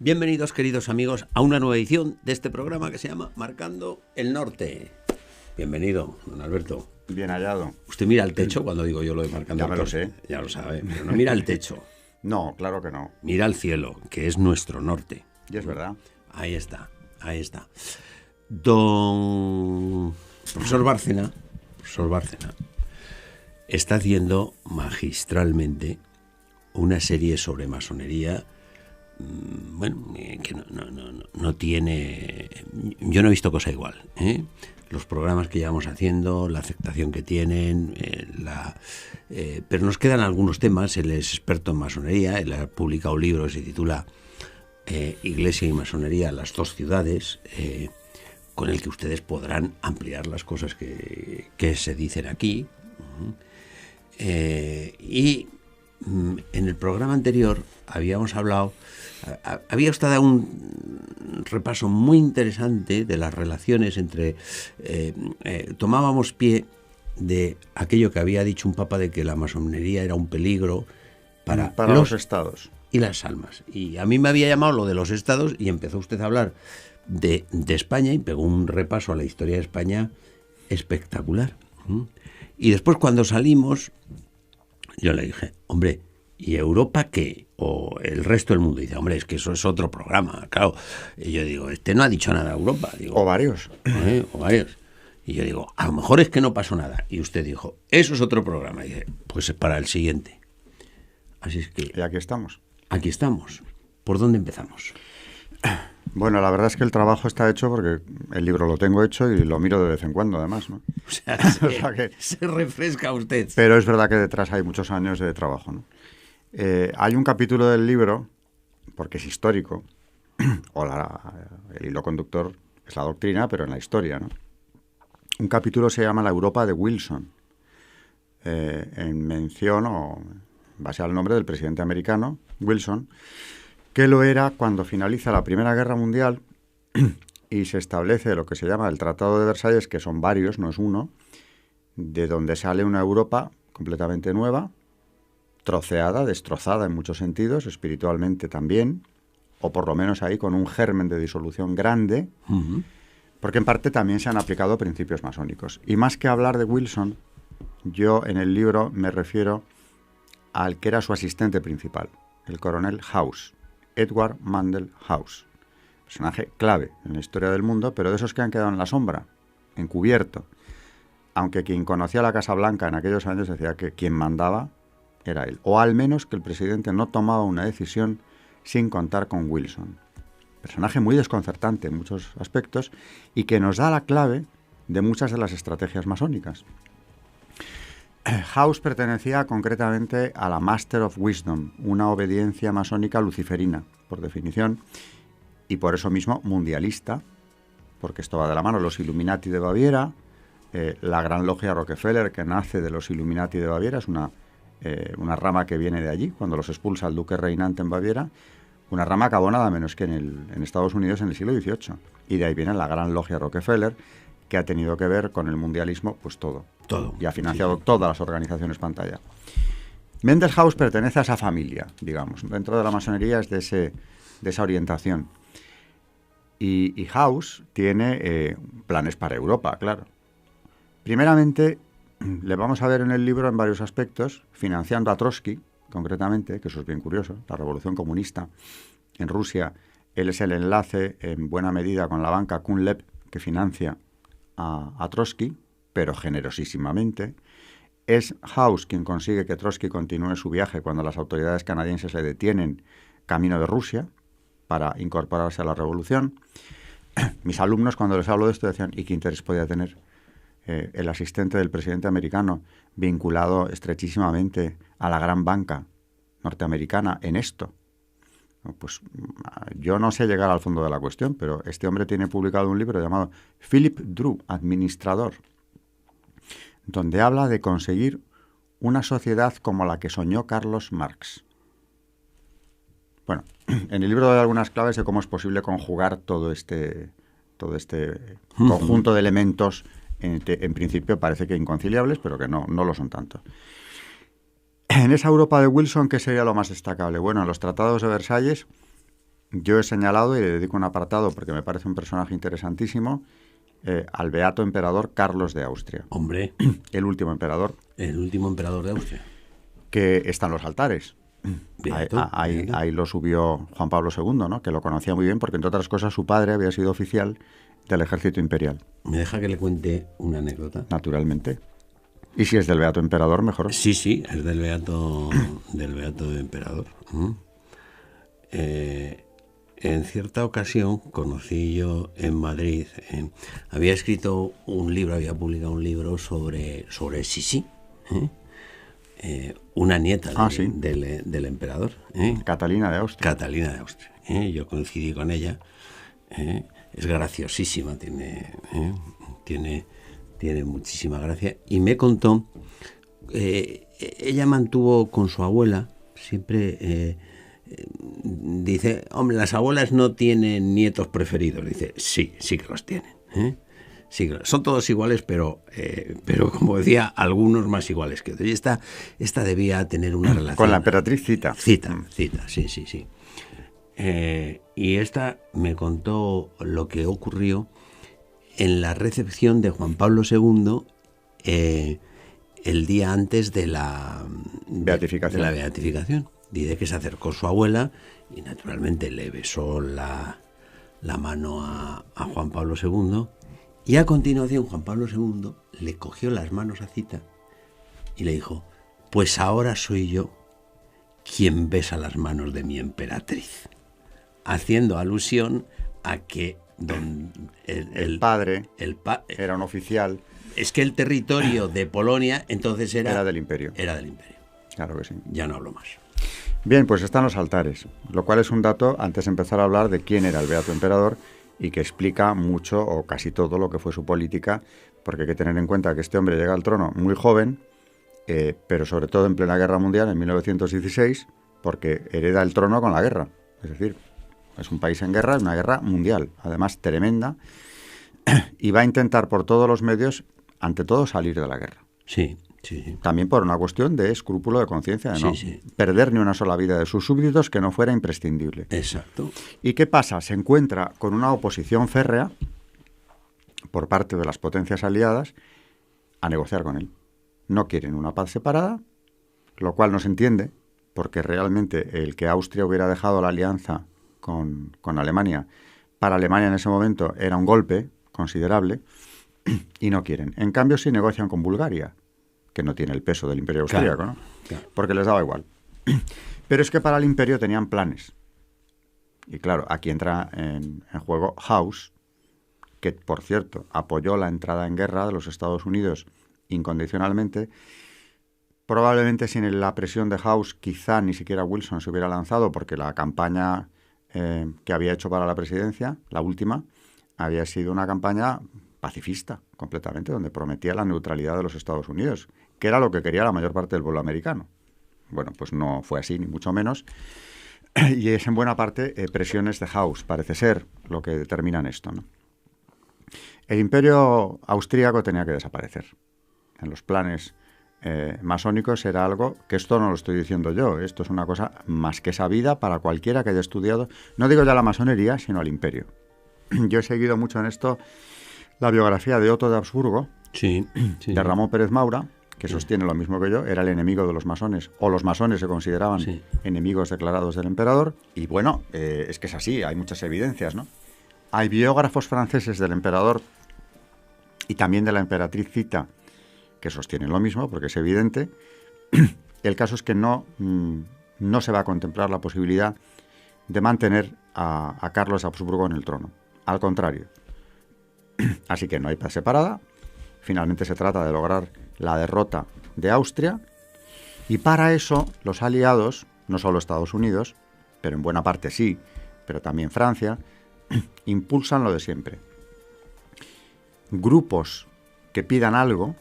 Bienvenidos, queridos amigos, a una nueva edición de este programa que se llama Marcando el Norte. Bienvenido, don Alberto. Bien hallado. Usted mira el techo cuando digo yo lo de Marcando el Norte. Ya me lo sé. Ya lo sabe, pero no mira el techo. No, claro que no. Mira el cielo, que es nuestro norte. Y es verdad. Ahí está, ahí está. Don profesor Bárcena está haciendo magistralmente una serie sobre masonería. Bueno, que no tiene... Yo no he visto cosa igual, ¿eh? Los programas que llevamos haciendo, la aceptación que tienen, pero nos quedan algunos temas. Él es experto en masonería, él ha publicado un libro que se titula Iglesia y masonería, las dos ciudades, con el que ustedes podrán ampliar las cosas que se dicen aquí. Y en el programa anterior habíamos hablado, había usted dado un repaso muy interesante de las relaciones entre, tomábamos pie de aquello que había dicho un papa de que la masonería era un peligro para los estados y las almas. Y a mí me había llamado lo de los estados y empezó usted a hablar de España y pegó un repaso a la historia de España espectacular. Y después cuando salimos, yo le dije, hombre, ¿y Europa qué? O el resto del mundo. Y dice, hombre, es que eso es otro programa, claro. Y yo digo, este no ha dicho nada a Europa. Digo, o varios. O varios. Y yo digo, a lo mejor es que no pasó nada. Y usted dijo, eso es otro programa. Y dice, pues es para el siguiente. Así es que... Y aquí estamos. Aquí estamos. ¿Por dónde empezamos? Bueno, la verdad es que el trabajo está hecho porque el libro lo tengo hecho y lo miro de vez en cuando, además, ¿no? O sea, se refresca usted. Pero es verdad que detrás hay muchos años de trabajo, ¿no? Hay un capítulo del libro, porque es histórico, o el hilo conductor es la doctrina, pero en la historia, ¿no? Un capítulo se llama La Europa de Wilson, en mención o en base al nombre del presidente americano, Wilson, que lo era cuando finaliza la Primera Guerra Mundial y se establece lo que se llama el Tratado de Versalles, que son varios, no es uno, de donde sale una Europa completamente nueva, troceada, destrozada en muchos sentidos, espiritualmente también, o por lo menos ahí con un germen de disolución grande, porque en parte también se han aplicado principios masónicos. Y más que hablar de Wilson, yo en el libro me refiero al que era su asistente principal, el coronel House, Edward Mandell House, personaje clave en la historia del mundo, pero de esos que han quedado en la sombra, encubierto, aunque quien conocía la Casa Blanca en aquellos años decía que quien mandaba era él, o al menos que el presidente no tomaba una decisión sin contar con Wilson. Personaje muy desconcertante en muchos aspectos y que nos da la clave de muchas de las estrategias masónicas. House pertenecía concretamente a la Master of Wisdom, una obediencia masónica luciferina, por definición, y por eso mismo mundialista, porque esto va de la mano, los Illuminati de Baviera, la Gran Logia Rockefeller, que nace de los Illuminati de Baviera, es una rama que viene de allí, cuando los expulsa el duque reinante en Baviera, una rama acabó nada menos que en Estados Unidos en el siglo XVIII, y de ahí viene la Gran Logia Rockefeller, que ha tenido que ver con el mundialismo, pues todo. Y ha financiado todas las organizaciones pantalla. Mandell House pertenece a esa familia, digamos. Dentro de la masonería es de esa orientación. Y House tiene planes para Europa, claro. Primeramente, le vamos a ver en el libro en varios aspectos, financiando a Trotsky, concretamente, que eso es bien curioso, la revolución comunista en Rusia. Él es el enlace, en buena medida, con la banca Kuhn-Lev, que financia a Trotsky, pero generosísimamente. Es House quien consigue que Trotsky continúe su viaje cuando las autoridades canadienses le detienen camino de Rusia para incorporarse a la revolución. Mis alumnos, cuando les hablo de esto, decían, ¿y qué interés podía tener el asistente del presidente americano vinculado estrechísimamente a la gran banca norteamericana en esto? Pues yo no sé llegar al fondo de la cuestión, pero este hombre tiene publicado un libro llamado Philip Drew, Administrador, donde habla de conseguir una sociedad como la que soñó Carlos Marx. Bueno, en el libro doy algunas claves de cómo es posible conjugar todo este conjunto de elementos, en principio parece que inconciliables, pero que no lo son tanto. En esa Europa de Wilson, ¿qué sería lo más destacable? Bueno, en los tratados de Versalles yo he señalado y le dedico un apartado porque me parece un personaje interesantísimo al beato emperador Carlos de Austria. Hombre, el último emperador. El último emperador de Austria. Que está en los altares. Beato, Ahí lo subió Juan Pablo II, ¿no? Que lo conocía muy bien porque, entre otras cosas, su padre había sido oficial del ejército imperial. ¿Me deja que le cuente una anécdota? Naturalmente. Y si es del beato emperador, mejor. Sí, sí, es del beato emperador. En cierta ocasión conocí yo en Madrid, había escrito un libro, había publicado un libro sobre Sisi, una nieta del emperador. Catalina de Austria. Catalina de Austria. Yo coincidí con ella. Es graciosísima, tiene muchísima gracia. Y me contó, ella mantuvo con su abuela, siempre dice, hombre, las abuelas no tienen nietos preferidos. Dice, sí que los tienen. Sí, son todos iguales, pero como decía, algunos más iguales que otros. Y esta debía tener una relación. Con la emperatriz Zita. Zita, sí. Y esta me contó lo que ocurrió en la recepción de Juan Pablo II el día antes de la beatificación. Dice que se acercó su abuela y naturalmente le besó la mano a Juan Pablo II. Y a continuación Juan Pablo II le cogió las manos a Zita y le dijo, pues ahora soy yo quien besa las manos de mi emperatriz, haciendo alusión a que el padre era un oficial. Es que el territorio de Polonia entonces era del imperio. Era del imperio. Claro que sí. Ya no hablo más. Bien, pues están los altares, lo cual es un dato antes de empezar a hablar de quién era el beato emperador y que explica mucho o casi todo lo que fue su política, porque hay que tener en cuenta que este hombre llega al trono muy joven, pero sobre todo en plena guerra mundial, en 1916, porque hereda el trono con la guerra. Es decir, es un país en guerra, una guerra mundial, además tremenda, y va a intentar por todos los medios, ante todo, salir de la guerra. Sí. También por una cuestión de escrúpulo de conciencia, de no perder ni una sola vida de sus súbditos que no fuera imprescindible. Exacto. ¿Y qué pasa? Se encuentra con una oposición férrea por parte de las potencias aliadas a negociar con él. No quieren una paz separada, lo cual no se entiende, porque realmente el que Austria hubiera dejado la alianza con Alemania, para Alemania en ese momento era un golpe considerable, y no quieren. En cambio, sí negocian con Bulgaria, que no tiene el peso del imperio austríaco, ¿no? Claro. Porque les daba igual. Pero es que para el imperio tenían planes. Y claro, aquí entra en juego House, que, por cierto, apoyó la entrada en guerra de los Estados Unidos incondicionalmente. Probablemente sin la presión de House, quizá ni siquiera Wilson se hubiera lanzado, porque la campaña que había hecho para la presidencia, la última, había sido una campaña pacifista, completamente, donde prometía la neutralidad de los Estados Unidos, que era lo que quería la mayor parte del pueblo americano. Bueno, pues no fue así, ni mucho menos. Y es en buena parte presiones de House, parece ser, lo que determinan esto, ¿no? El imperio austríaco tenía que desaparecer. En los planes masónicos era algo, que esto no lo estoy diciendo yo, esto es una cosa más que sabida para cualquiera que haya estudiado, no digo ya la masonería, sino al imperio. Yo he seguido mucho en esto la biografía de Otto de Habsburgo, de Ramón Pérez Maura, que sostiene lo mismo que yo, era el enemigo de los masones, o los masones se consideraban enemigos declarados del emperador, y bueno, es que es así, hay muchas evidencias, ¿no? Hay biógrafos franceses del emperador y también de la emperatriz Zita que sostienen lo mismo, porque es evidente. El caso es que no se va a contemplar la posibilidad de mantener a Carlos de Habsburgo en el trono, al contrario. Así que no hay paz separada. Finalmente se trata de lograr la derrota de Austria, y para eso los aliados, no solo Estados Unidos, pero en buena parte sí, pero también Francia, impulsan lo de siempre. Grupos que pidan algo,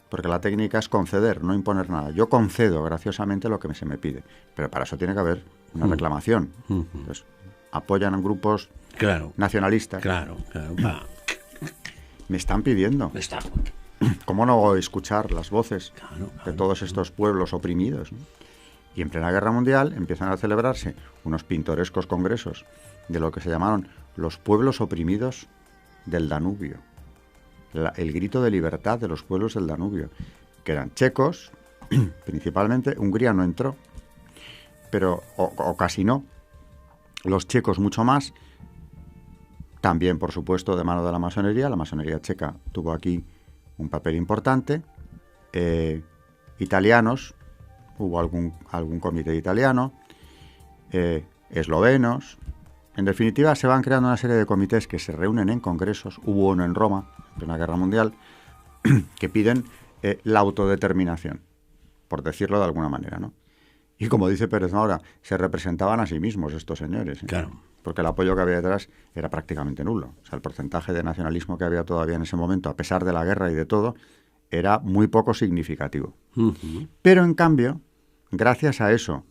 porque la técnica es conceder, no imponer nada. Yo concedo graciosamente lo que se me pide, pero para eso tiene que haber una reclamación. Entonces, apoyan a grupos nacionalistas. Claro. Me están pidiendo. ¿Cómo no escuchar las voces de todos estos pueblos oprimidos, ¿no? Y en plena Guerra Mundial empiezan a celebrarse unos pintorescos congresos de lo que se llamaron los pueblos oprimidos del Danubio. El grito de libertad de los pueblos del Danubio, que eran checos, principalmente. Hungría no entró, pero o casi no. Los checos mucho más. También, por supuesto, de mano de la masonería. La masonería checa tuvo aquí un papel importante. Italianos, hubo algún comité italiano. Eslovenos. En definitiva, se van creando una serie de comités que se reúnen en congresos. Hubo uno en Roma, en la Guerra Mundial, que piden la autodeterminación, por decirlo de alguna manera, ¿no? Y como dice Pérez Maura, se representaban a sí mismos estos señores, ¿eh? Claro. Porque el apoyo que había detrás era prácticamente nulo. O sea, el porcentaje de nacionalismo que había todavía en ese momento, a pesar de la guerra y de todo, era muy poco significativo. Uh-huh. Pero, en cambio, gracias a eso,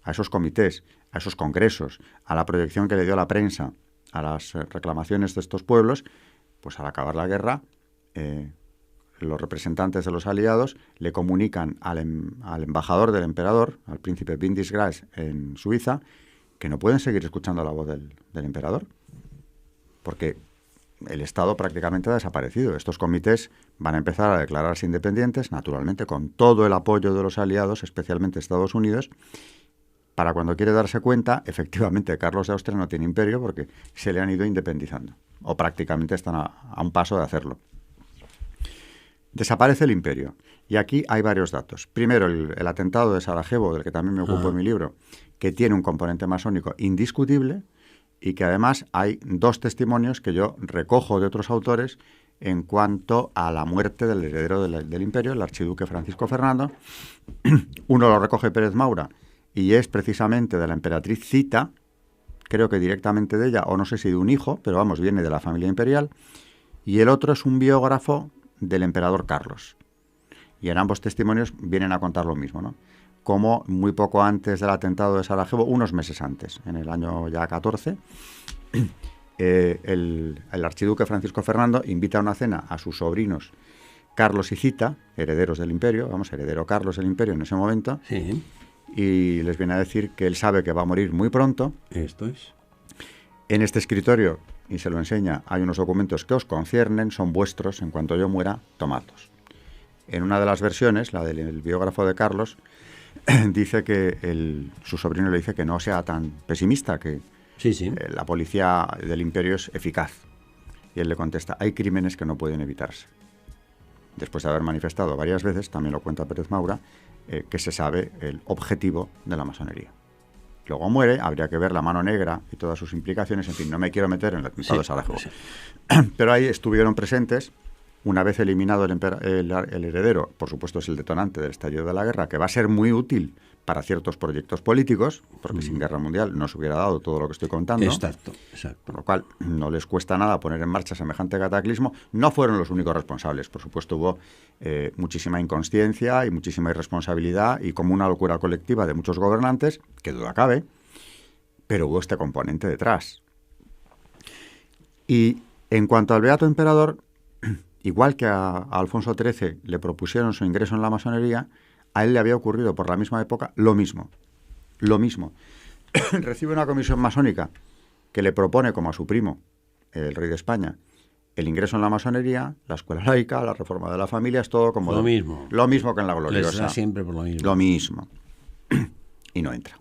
a esos comités, a esos congresos, a la proyección que le dio la prensa, a las reclamaciones de estos pueblos, pues al acabar la guerra, los representantes de los aliados le comunican al embajador del emperador, al príncipe Windisgras en Suiza, que no pueden seguir escuchando la voz del emperador, porque el Estado prácticamente ha desaparecido. Estos comités van a empezar a declararse independientes, naturalmente, con todo el apoyo de los aliados, especialmente Estados Unidos. Para cuando quiere darse cuenta, efectivamente, Carlos de Austria no tiene imperio porque se le han ido independizando, o prácticamente están a un paso de hacerlo. Desaparece el imperio. Y aquí hay varios datos. Primero, el atentado de Sarajevo, del que también me ocupo en mi libro, que tiene un componente masónico indiscutible y que además hay dos testimonios que yo recojo de otros autores en cuanto a la muerte del heredero del imperio, el archiduque Francisco Fernando. Uno lo recoge Pérez Maura y es precisamente de la emperatriz Zita, creo que directamente de ella, o no sé si de un hijo, pero vamos, viene de la familia imperial. Y el otro es un biógrafo del emperador Carlos. Y en ambos testimonios vienen a contar lo mismo, ¿no? Como muy poco antes del atentado de Sarajevo, unos meses antes, en el año ya 14, el archiduque Francisco Fernando invita a una cena a sus sobrinos Carlos y Zita, herederos del imperio, vamos, heredero Carlos del imperio en ese momento, Sí. y les viene a decir que él sabe que va a morir muy pronto. Esto es. En este escritorio, y se lo enseña, hay unos documentos que os conciernen, son vuestros, en cuanto yo muera, tomadlos. En una de las versiones, la del biógrafo de Carlos, dice que su sobrino le dice que no sea tan pesimista, que Sí. la policía del imperio es eficaz. Y él le contesta, hay crímenes que no pueden evitarse. Después de haber manifestado varias veces, también lo cuenta Pérez Maura, que se sabe el objetivo de la masonería. Luego muere, habría que ver la mano negra y todas sus implicaciones, en fin, no me quiero meter en el atentado de Sarajevo. Sí. Pero ahí estuvieron presentes, una vez eliminado el heredero, por supuesto es el detonante del estallido de la guerra, que va a ser muy útil para ciertos proyectos políticos, porque sin guerra mundial no se hubiera dado todo lo que estoy contando. Exacto. Por lo cual no les cuesta nada poner en marcha semejante cataclismo. No fueron los únicos responsables, por supuesto hubo muchísima inconsciencia y muchísima irresponsabilidad y como una locura colectiva de muchos gobernantes, que duda cabe, pero hubo este componente detrás. Y en cuanto al Beato Emperador, igual que a Alfonso XIII le propusieron su ingreso en la masonería, a él le había ocurrido por la misma época lo mismo. Recibe una comisión masónica que le propone, como a su primo, el rey de España, el ingreso en la masonería, la escuela laica, la reforma de la familia, es todo como... Lo mismo. Lo mismo que en la gloriosa. Les da siempre por lo mismo. Lo mismo. Y no entra.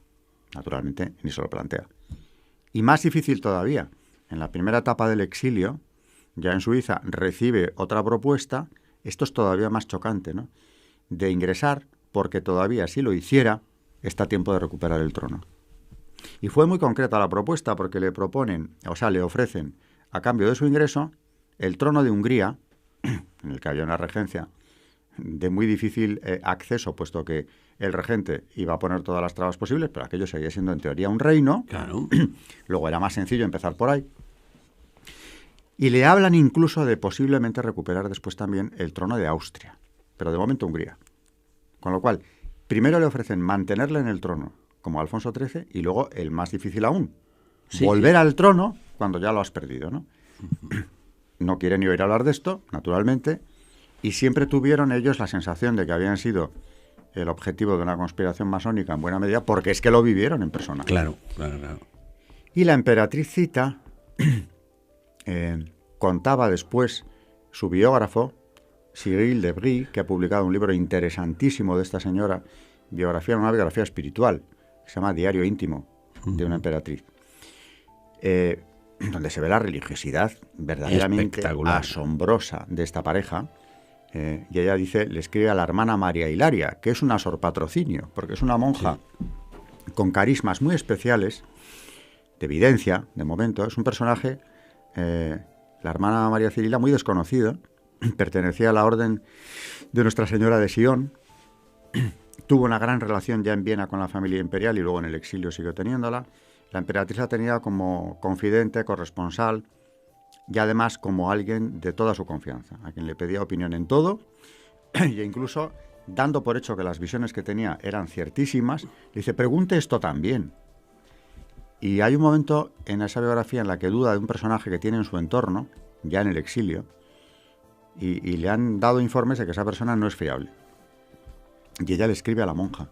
Naturalmente, ni se lo plantea. Y más difícil todavía, en la primera etapa del exilio, ya en Suiza, recibe otra propuesta, esto es todavía más chocante, ¿no?, de ingresar, porque todavía si lo hiciera, está a tiempo de recuperar el trono. Y fue muy concreta la propuesta, porque le ofrecen, a cambio de su ingreso, el trono de Hungría, en el que había una regencia de muy difícil acceso, puesto que el regente iba a poner todas las trabas posibles, pero aquello seguía siendo en teoría un reino. Claro. Luego era más sencillo empezar por ahí. Y le hablan incluso de posiblemente recuperar después también el trono de Austria, pero de momento Hungría. Con lo cual, primero le ofrecen mantenerle en el trono, como Alfonso XIII, y luego, el más difícil aún, volver al trono cuando ya lo has perdido, ¿no? No quieren ni oír hablar de esto, naturalmente, y siempre tuvieron ellos la sensación de que habían sido el objetivo de una conspiración masónica en buena medida porque es que lo vivieron en persona. Claro, claro, claro. Y la emperatriz Zita contaba después su biógrafo, Cyril de Brie, que ha publicado un libro interesantísimo de esta señora, una biografía espiritual, que se llama Diario íntimo de una emperatriz, donde se ve la religiosidad verdaderamente asombrosa de esta pareja. Y ella dice, le escribe a la hermana María Hilaria, que es una sorpatrocinio, porque es una monja con carismas muy especiales, de evidencia, de momento. Es un personaje, la hermana María Cirila, muy desconocida, pertenecía a la orden de Nuestra Señora de Sion, tuvo una gran relación ya en Viena con la familia imperial y luego en el exilio siguió teniéndola. La emperatriz la tenía como confidente, corresponsal y además como alguien de toda su confianza, a quien le pedía opinión en todo e incluso dando por hecho que las visiones que tenía eran ciertísimas, le dice, pregunte esto también. Y hay un momento en esa biografía en la que duda de un personaje que tiene en su entorno, ya en el exilio, y le han dado informes de que esa persona no es fiable. Y ella le escribe a la monja,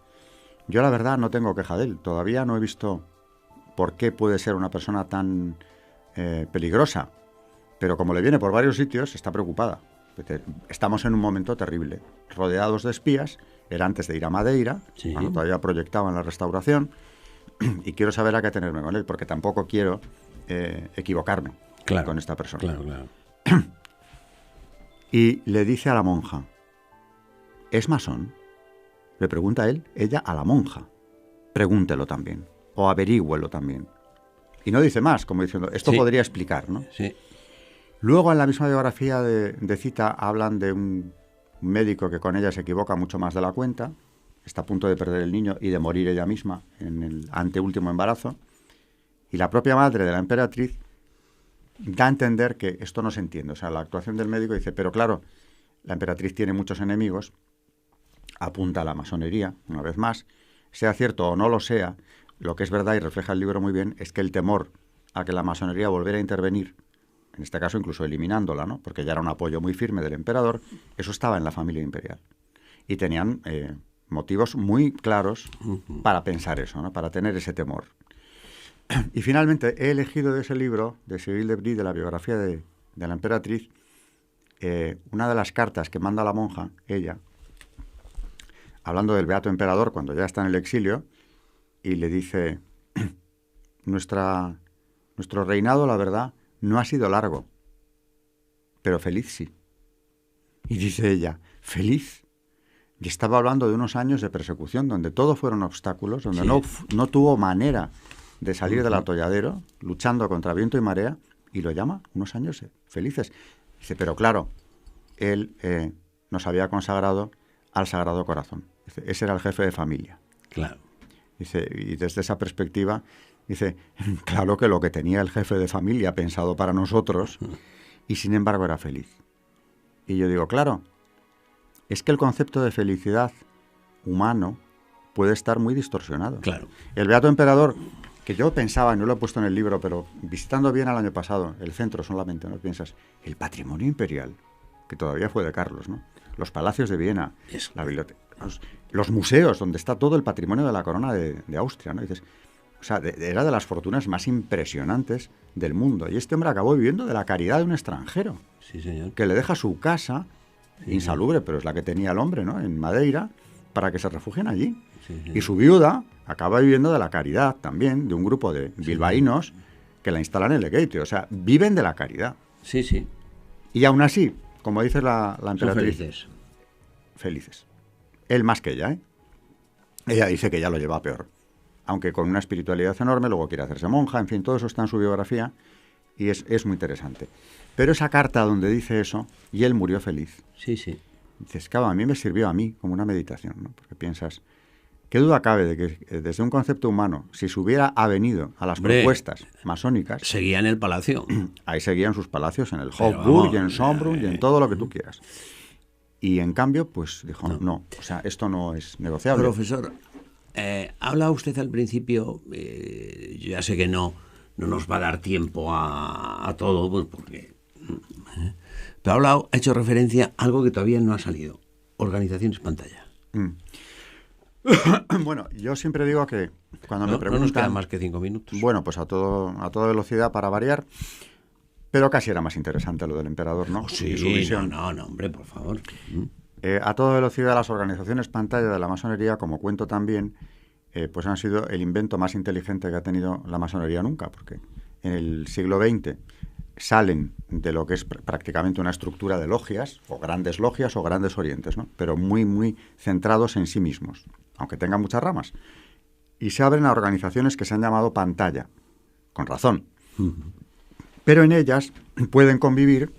yo la verdad no tengo queja de él, todavía no he visto por qué puede ser una persona tan peligrosa, pero como le viene por varios sitios, está preocupada. Estamos en un momento terrible, rodeados de espías, era antes de ir a Madeira, cuando todavía proyectaban la restauración, y quiero saber a qué tenerme con él, porque tampoco quiero equivocarme con esta persona. Claro, claro. Y le dice a la monja, ¿es masón? Le pregunta ella a la monja. Pregúntelo también, o averígüelo también. Y no dice más, como diciendo, esto podría explicar, ¿no? Sí. Luego, en la misma biografía de Zita, hablan de un médico que con ella se equivoca mucho más de la cuenta, está a punto de perder el niño y de morir ella misma en el anteúltimo embarazo, y la propia madre de la emperatriz da a entender que esto no se entiende. O sea, la actuación del médico dice, pero claro, la emperatriz tiene muchos enemigos, apunta a la masonería, una vez más, sea cierto o no lo sea, lo que es verdad y refleja el libro muy bien es que el temor a que la masonería volviera a intervenir, en este caso incluso eliminándola, ¿no? Porque ya era un apoyo muy firme del emperador, eso estaba en la familia imperial. Y tenían motivos muy claros para pensar eso, ¿no? Para tener ese temor. Y finalmente he elegido de ese libro, de Cyril de Brie, de la biografía de la emperatriz, una de las cartas que manda la monja, ella, hablando del beato emperador cuando ya está en el exilio, y le dice, nuestro reinado, la verdad, no ha sido largo, pero feliz sí. Y dice ella, ¿feliz? Y estaba hablando de unos años de persecución donde todo fueron obstáculos, donde no tuvo manera de salir del atolladero, luchando contra viento y marea, y lo llama unos años felices. Dice, pero claro, él nos había consagrado al Sagrado Corazón. Dice, ese era el jefe de familia. Claro. Dice, y desde esa perspectiva, dice, claro que lo que tenía el jefe de familia pensado para nosotros, y sin embargo era feliz. Y yo digo, claro, es que el concepto de felicidad humano puede estar muy distorsionado. Claro. El beato emperador, que yo pensaba, no lo he puesto en el libro, pero visitando bien el año pasado, el centro solamente, ¿no? Piensas, el patrimonio imperial, que todavía fue de Carlos, ¿no? Los palacios de Viena, la biblioteca, los museos, donde está todo el patrimonio de la corona de Austria, ¿no? Y dices, o sea, era de las fortunas más impresionantes del mundo. Y este hombre acabó viviendo de la caridad de un extranjero. Sí, señor. Que le deja su casa, insalubre, pero es la que tenía el hombre, ¿no? En Madeira, para que se refugien allí. Sí. Y su viuda acaba viviendo de la caridad también, de un grupo de bilbaínos que la instalan en Lequeitio. O sea, viven de la caridad. Sí, sí. Y aún así, como dice la emperatriz... Son felices. Felices. Él más que ella, ¿eh? Ella dice que ya lo lleva peor. Aunque con una espiritualidad enorme, luego quiere hacerse monja, en fin, todo eso está en su biografía y es muy interesante. Pero esa carta donde dice eso, y él murió feliz. Sí, sí. Dices, claro, a mí me sirvió como una meditación, ¿no? Porque piensas, ¿qué duda cabe de que desde un concepto humano, si se hubiera avenido a las propuestas masónicas... Seguía en el palacio. Ahí seguían sus palacios, en el Hofburg y en Schönbrunn y en todo lo que tú quieras. Y en cambio, pues dijo, no, o sea, esto no es negociable. Profesor, habla usted al principio, yo ya sé que no nos va a dar tiempo a todo, pues porque... Pero ha hecho referencia a algo que todavía no ha salido, organizaciones pantalla. Bueno, yo siempre digo que cuando me No preguntan... nos quedan más que 5 minutos. Bueno, pues a toda velocidad para variar, pero casi era más interesante lo del emperador, ¿no? Oh, sí, Y su visión. no, hombre, por favor. A toda velocidad, las organizaciones pantalla de la masonería, como cuento también, pues han sido el invento más inteligente que ha tenido la masonería nunca, porque en el siglo XX salen de lo que es prácticamente una estructura de logias, o grandes orientes, ¿no? Pero muy, muy centrados en sí mismos, aunque tengan muchas ramas. Y se abren a organizaciones que se han llamado pantalla, con razón. Pero en ellas pueden convivir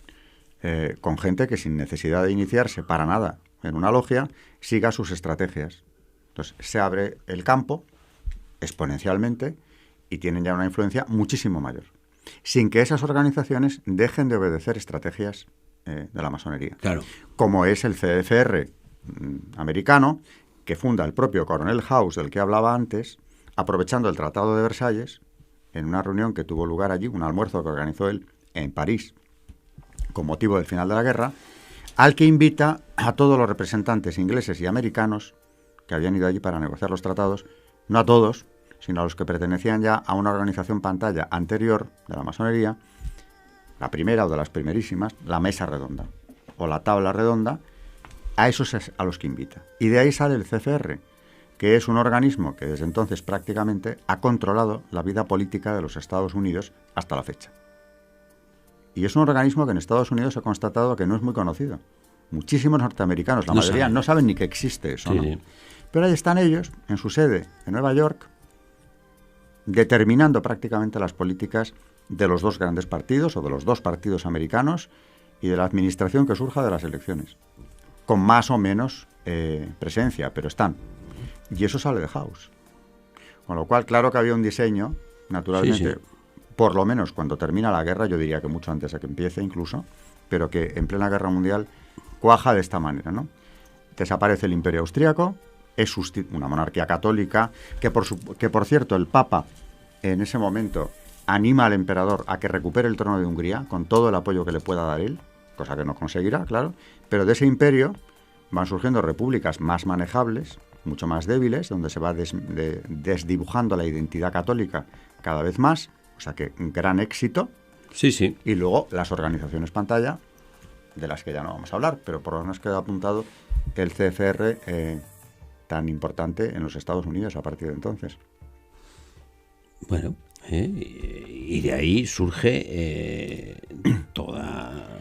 con gente que sin necesidad de iniciarse para nada en una logia, siga sus estrategias. Entonces se abre el campo exponencialmente y tienen ya una influencia muchísimo mayor, sin que esas organizaciones dejen de obedecer estrategias de la masonería. Claro. Como es el CFR americano, que funda el propio Coronel House, del que hablaba antes, aprovechando el Tratado de Versalles, en una reunión que tuvo lugar allí, un almuerzo que organizó él en París, con motivo del final de la guerra, al que invita a todos los representantes ingleses y americanos que habían ido allí para negociar los tratados, no a todos, sino a los que pertenecían ya a una organización pantalla anterior de la masonería, la primera o de las primerísimas, la mesa redonda o la tabla redonda. A esos es a los que invita. Y de ahí sale el CFR, que es un organismo que desde entonces prácticamente ha controlado la vida política de los Estados Unidos hasta la fecha. Y es un organismo que en Estados Unidos se ha constatado que no es muy conocido. Muchísimos norteamericanos, la mayoría, no saben ni que existe eso, ¿no? Sí. Pero ahí están ellos, en su sede en Nueva York, determinando prácticamente las políticas de los dos grandes partidos o de los dos partidos americanos y de la administración que surja de las elecciones, con más o menos presencia, pero están. Y eso sale de House. Con lo cual, claro que había un diseño, naturalmente, Sí. por lo menos cuando termina la guerra, yo diría que mucho antes de que empiece incluso, pero que en plena guerra mundial cuaja de esta manera, ¿no? Desaparece el Imperio Austriaco, es una monarquía católica, que por cierto el Papa en ese momento anima al emperador a que recupere el trono de Hungría con todo el apoyo que le pueda dar él, cosa que no conseguirá, claro, pero de ese imperio van surgiendo repúblicas más manejables, mucho más débiles, donde se va desdibujando la identidad católica cada vez más, o sea que un gran éxito. Sí. Y luego las organizaciones pantalla, de las que ya no vamos a hablar, pero por lo menos queda apuntado el CFR tan importante en los Estados Unidos a partir de entonces. Bueno, y de ahí surge toda...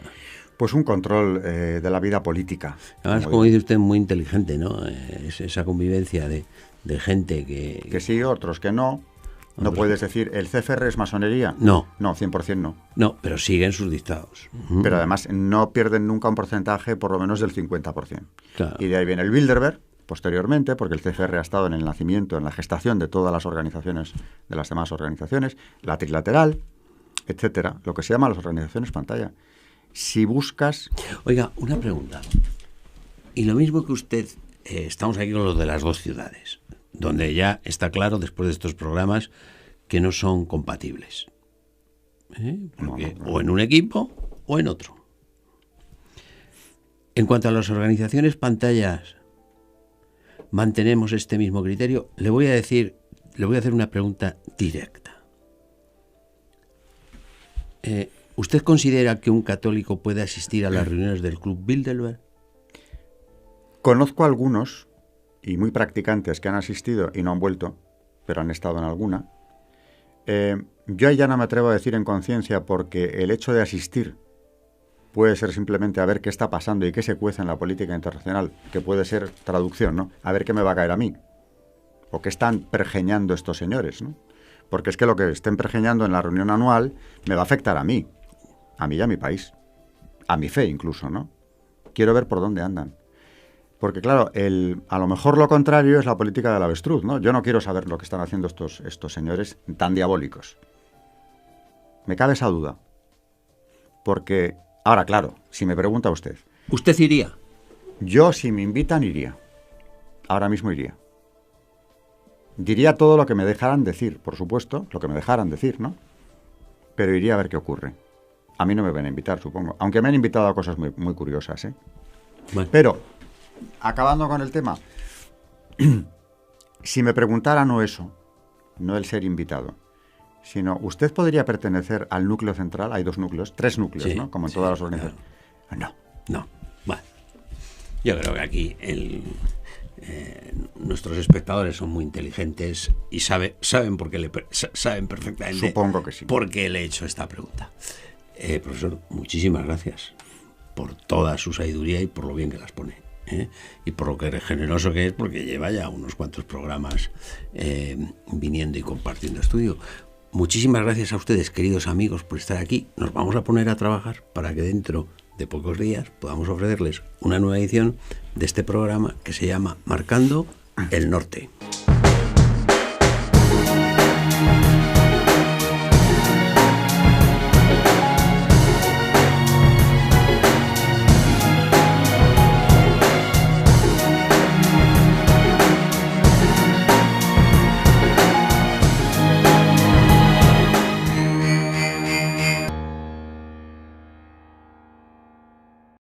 Pues un control de la vida política. Además, como dice usted, muy inteligente, ¿no? Es esa convivencia de gente que... Que sí, otros que no. No puedes decir, ¿el CFR es masonería? No. No, 100% no. No, pero siguen sus dictados. Pero además no pierden nunca un porcentaje por lo menos del 50%. Claro. Y de ahí viene el Bilderberg, posteriormente, porque el CFR ha estado en el nacimiento, en la gestación de todas las organizaciones, de las demás organizaciones, la trilateral, etcétera, lo que se llama las organizaciones pantalla. Si buscas... Oiga, una pregunta. Y lo mismo que usted, estamos aquí con lo de las dos ciudades, donde ya está claro, después de estos programas, que no son compatibles. Porque No. o en un equipo o en otro. En cuanto a las organizaciones pantallas, mantenemos este mismo criterio. Le voy a hacer una pregunta directa. ¿Usted considera que un católico puede asistir a las reuniones del Club Bilderberg? Conozco algunos, y muy practicantes, que han asistido y no han vuelto, pero han estado en alguna. Yo ahí ya no me atrevo a decir en conciencia, porque el hecho de asistir puede ser simplemente a ver qué está pasando y qué se cuece en la política internacional, que puede ser traducción, ¿no? A ver qué me va a caer a mí, o qué están pergeñando estos señores, ¿no? Porque es que lo que estén pergeñando en la reunión anual me va a afectar a mí y a mi país, a mi fe incluso, ¿no? Quiero ver por dónde andan. Porque claro, a lo mejor lo contrario es la política del avestruz, ¿no? Yo no quiero saber lo que están haciendo estos señores tan diabólicos. Me cabe esa duda. Porque, ahora claro, si me pregunta usted... ¿Usted iría? Yo, si me invitan, iría. Ahora mismo iría. Diría todo lo que me dejaran decir, por supuesto, lo que me dejaran decir, ¿no? Pero iría a ver qué ocurre. A mí no me van a invitar, supongo. Aunque me han invitado a cosas muy, muy curiosas, ¿eh? Bueno. Pero, acabando con el tema, Si me preguntara no eso, no el ser invitado, sino usted podría pertenecer al núcleo central, hay 2 núcleos, 3 núcleos, ¿no? Como en todas las organizaciones. Claro. No. Bueno, yo creo que aquí nuestros espectadores son muy inteligentes y saben saben perfectamente. Supongo que sí. Por qué le he hecho esta pregunta. Profesor, muchísimas gracias por toda su sabiduría y por lo bien que las pone. Y por lo que generoso que es, porque lleva ya unos cuantos programas viniendo y compartiendo estudio. Muchísimas gracias a ustedes, queridos amigos, por estar aquí. Nos vamos a poner a trabajar para que dentro de pocos días podamos ofrecerles una nueva edición de este programa que se llama Marcando el Norte.